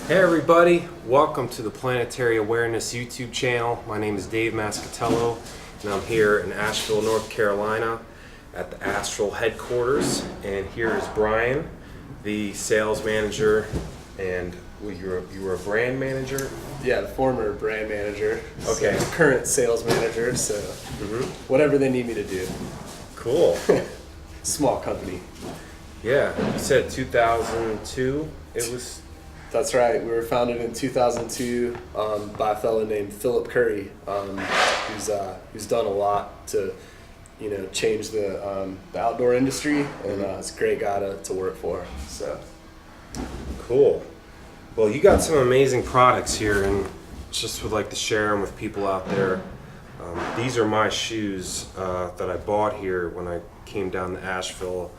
Hey everybody, welcome to the Planetary Awareness YouTube channel. My name is Dave Mascatello and I'm here in Asheville, North Carolina at the Astral headquarters, and here is Brian, the sales manager, and you were a brand manager? Yeah, the former brand manager. Okay. So current sales manager, so whatever they need me to do. Cool. Small company. Yeah, you said 2002 it was? That's right. We were founded in 2002 by a fellow named Philip Curry, who's done a lot to, change the outdoor industry, and it's a great guy to work for. So cool. Well, you got some amazing products here, and just would like to share them with people out there. These are my shoes that I bought here when I came down to Asheville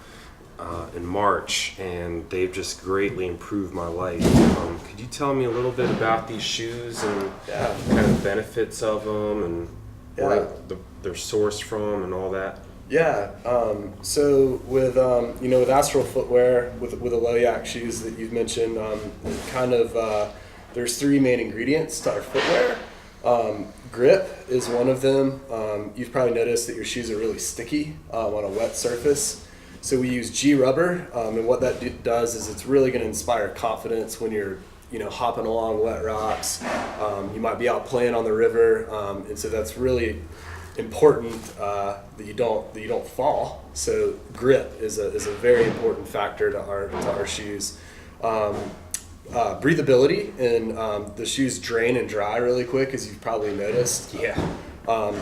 in March, and they've just greatly improved my life. Could you tell me a little bit about these shoes and kind of benefits of them and where they're sourced from and all that? Yeah. So with with Astral footwear, with the low yak shoes that you've mentioned, there's three main ingredients to our footwear. Grip is one of them. You've probably noticed that your shoes are really sticky on a wet surface. So we use G rubber, and what that does is it's really going to inspire confidence when you're hopping along wet rocks. You might be out playing on the river, and so that's really important that you don't fall. So grip is a very important factor to our shoes. Breathability, and the shoes drain and dry really quick, as you've probably noticed. Yeah.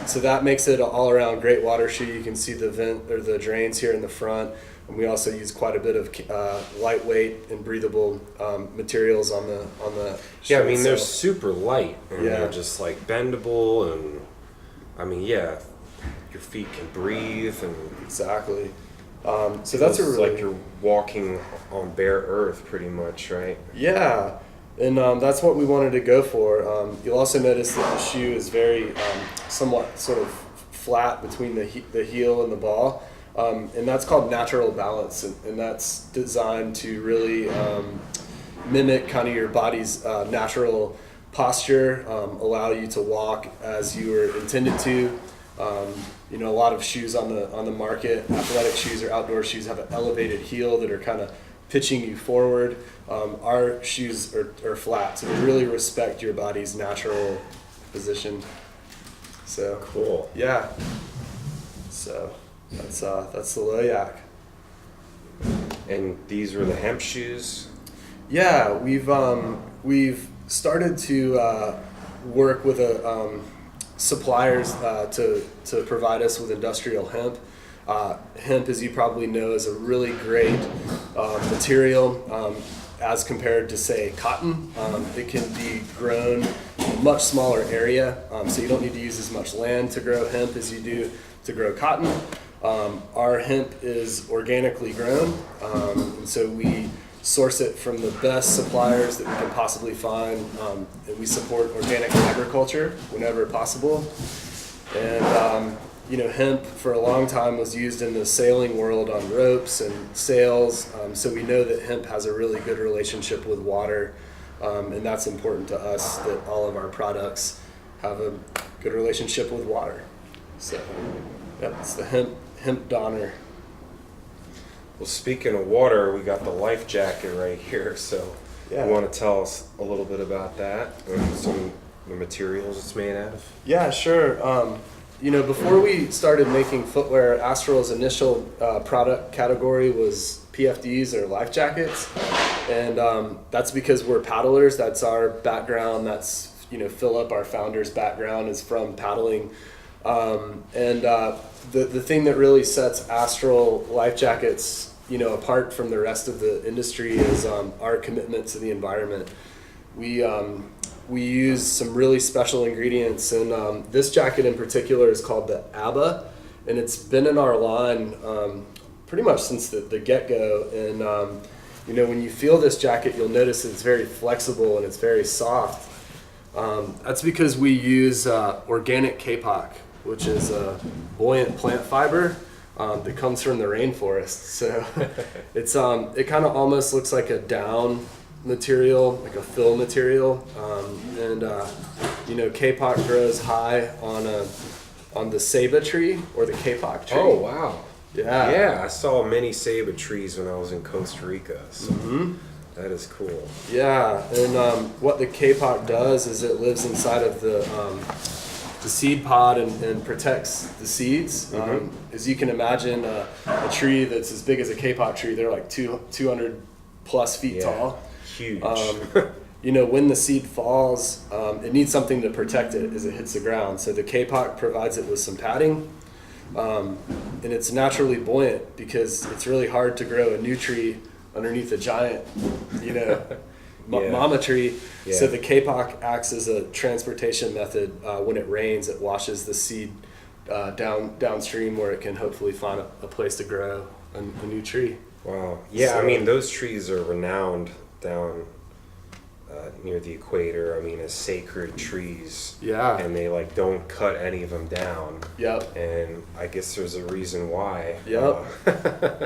So that makes it an all-around great water shoe. You can see the vent or the drains here in the front, and we also use quite a bit of lightweight and breathable materials on the shoe. Yeah, I mean they're super light, and they're just like bendable, and I mean your feet can breathe, and exactly. So that's like you're walking on bare earth, pretty much, right? Yeah. And that's what we wanted to go for. You'll also notice that the shoe is very somewhat sort of flat between the heel and the ball, and that's called natural balance, and that's designed to really mimic kind of your body's natural posture, allow you to walk as you were intended to. A lot of shoes on the market, athletic shoes or outdoor shoes, have an elevated heel that are kind of pitching you forward. Our shoes are flat, so they really respect your body's natural position. So cool. Yeah. So that's the low yak. And these were the hemp shoes? Yeah, we've started to work with suppliers to provide us with industrial hemp. Hemp, as you probably know, is a really great material as compared to, say, cotton. It can be grown in a much smaller area, so you don't need to use as much land to grow hemp as you do to grow cotton. Our hemp is organically grown, and so we source it from the best suppliers that we can possibly find, and we support organic agriculture whenever possible. And hemp for a long time was used in the sailing world on ropes and sails, so we know that hemp has a really good relationship with water, and that's important to us, that all of our products have a good relationship with water. So it's the hemp donor. Well, speaking of water, we got the life jacket right here, so you want to tell us a little bit about that and some of the materials it's made out of? Yeah, sure. Before we started making footwear, Astral's initial product category was PFDs, or life jackets, and that's because we're paddlers. That's our background. That's Philip, our founder's background, is from paddling, and the thing that really sets Astral life jackets apart from the rest of the industry is our commitment to the environment. We use some really special ingredients, and this jacket in particular is called the ABBA, and it's been in our line pretty much since the get-go. And when you feel this jacket, you'll notice it's very flexible and it's very soft. That's because we use organic Kpop, which is a buoyant plant fiber that comes from the rainforest. So it kind of almost looks like a down material, like a fill material, and Kpop grows high on the ceiba tree or the Kpop tree. Oh wow. Yeah. Yeah, I saw many ceiba trees when I was in Costa Rica. So that is cool. Yeah, and what the Kpop does is it lives inside of the seed pod and protects the seeds. As you can imagine, a tree that's as big as a Kpop tree, they're like 200 plus feet tall. Huge. When the seed falls, it needs something to protect it as it hits the ground. So the Kpop provides it with some padding, and it's naturally buoyant because it's really hard to grow a new tree underneath a giant, mama tree. Yeah. So the Kpop acts as a transportation method. When it rains, it washes the seed downstream where it can hopefully find a place to grow a new tree. Wow. Yeah, So- I mean, those trees are renowned down near the equator, as sacred trees. Yeah. And they don't cut any of them down. Yep. And I guess there's a reason why. Yep.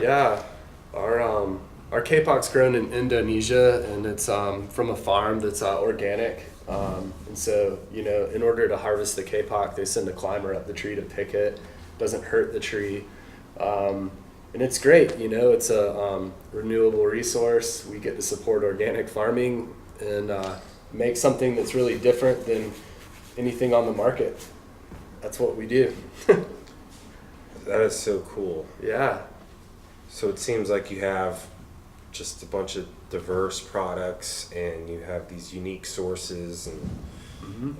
Yeah. Our Kpop's grown in Indonesia, and it's from a farm that's organic. And so, in order to harvest the Kpop, they send a climber up the tree to pick it. Doesn't hurt the tree. And it's great, it's a renewable resource. We get to support organic farming and make something that's really different than anything on the market. That's what we do. That is so cool. Yeah. So it seems like you have just a bunch of diverse products and you have these unique sources and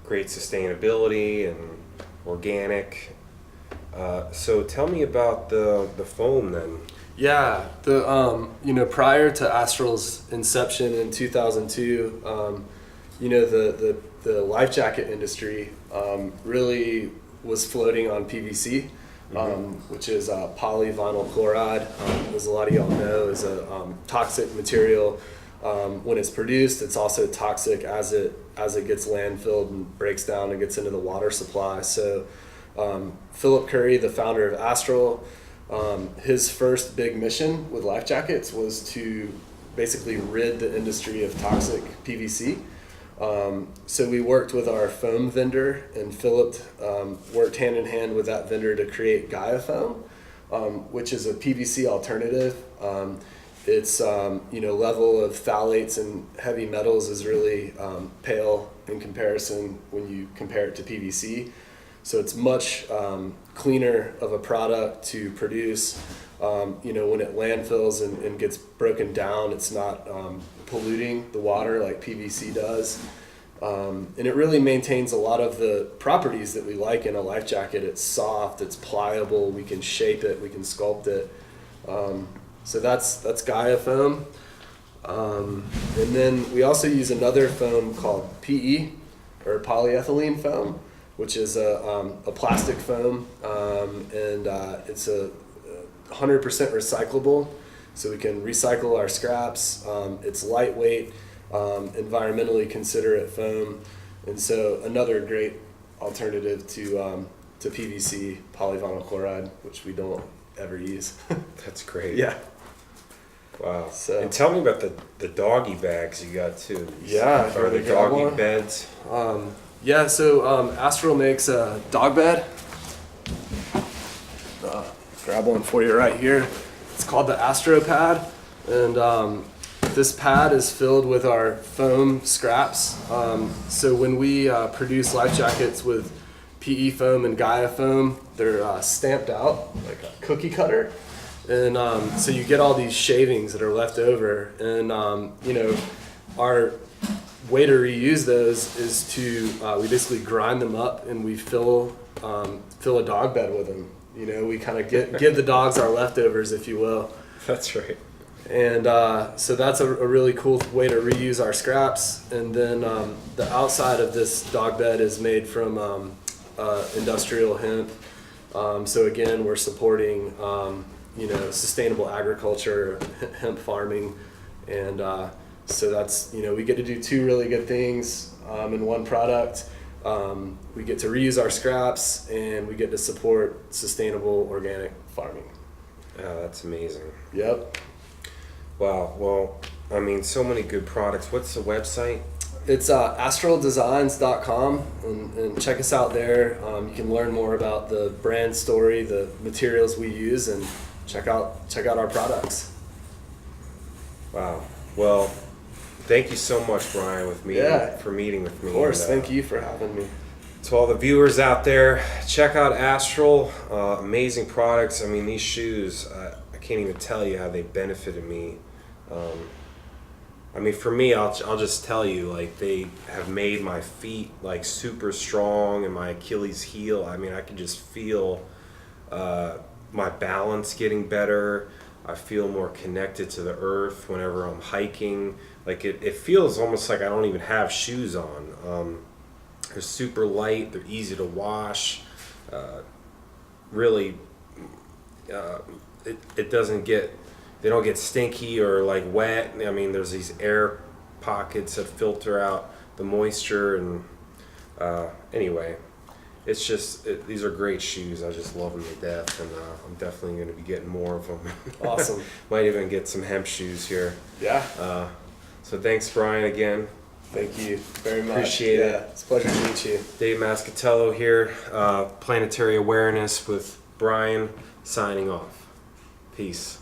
great sustainability and organic. So tell me about the foam then. Yeah, prior to Astral's inception in 2002, the life jacket industry really was floating on PVC, which is polyvinyl chloride. As a lot of y'all know, is a toxic material. When it's produced, it's also toxic as it gets landfilled and breaks down and gets into the water supply. So Philip Curry, the founder of Astral, his first big mission with life jackets was to basically rid the industry of toxic PVC. So we worked with our foam vendor, and Philip worked hand in hand with that vendor to create Gaia foam, which is a PVC alternative. Its level of phthalates and heavy metals is really pale in comparison when you compare it to PVC. So it's much cleaner of a product to produce. When it landfills and gets broken down, it's not polluting the water like PVC does. And it really maintains a lot of the properties that we like in a life jacket. It's soft, it's pliable, we can shape it, we can sculpt it. So that's Gaia foam. And then we also use another foam called PE, or polyethylene foam, which is a plastic foam, and it's a 100% recyclable, so we can recycle our scraps. It's lightweight, environmentally considerate foam, and so another great alternative to PVC, polyvinyl chloride, which we don't ever use. That's great. Yeah. Wow. So- And tell me about the doggy bags you got too. Yeah, Or the you grab doggy one? beds. Yeah, so Astral makes a dog bed. Grab one for you right here. It's called the Astro Pad, and this pad is filled with our foam scraps. So when we produce life jackets with PE foam and Gaia foam, they're stamped out like a cookie cutter. And so you get all these shavings that are left over, and our way to reuse those is to we basically grind them up and we fill a dog bed with them. We kind of give the dogs our leftovers, if you will. That's right. And so that's a really cool way to reuse our scraps. And then the outside of this dog bed is made from industrial hemp. So again, we're supporting sustainable agriculture, hemp farming, and so that's we get to do two really good things in one product. We get to reuse our scraps, and we get to support sustainable organic farming. Oh, that's amazing. Yep. Wow. Well, I mean, so many good products. What's the website? It's astraldesigns.com, and check us out there. You can learn more about the brand story, the materials we use, and check out our products. Wow. Well, thank you so much, Brian, for meeting with me. Of course, And, thank you for having me. to all the viewers out there, check out Astral. Amazing products. I mean, these shoes, I can't even tell you how they benefited me. I mean, for me, I'll just tell you, like, they have made my feet like super strong and my Achilles heel. I mean, I can just feel my balance getting better. I feel more connected to the earth whenever I'm hiking. Like, it feels almost like I don't even have shoes on. They're super light. They're easy to wash. Really, it doesn't get. They don't get stinky or like wet. I mean, there's these air pockets that filter out the moisture, and anyway, it's just these are great shoes. I just love them to death, and I'm definitely going to be getting more of them. Awesome. Might even get some hemp shoes here. Yeah. So thanks, Brian, again. Thank you very much. Appreciate it. It's a pleasure to meet you. Dave Mascatello here, Planetary Awareness with Brian, signing off. Peace.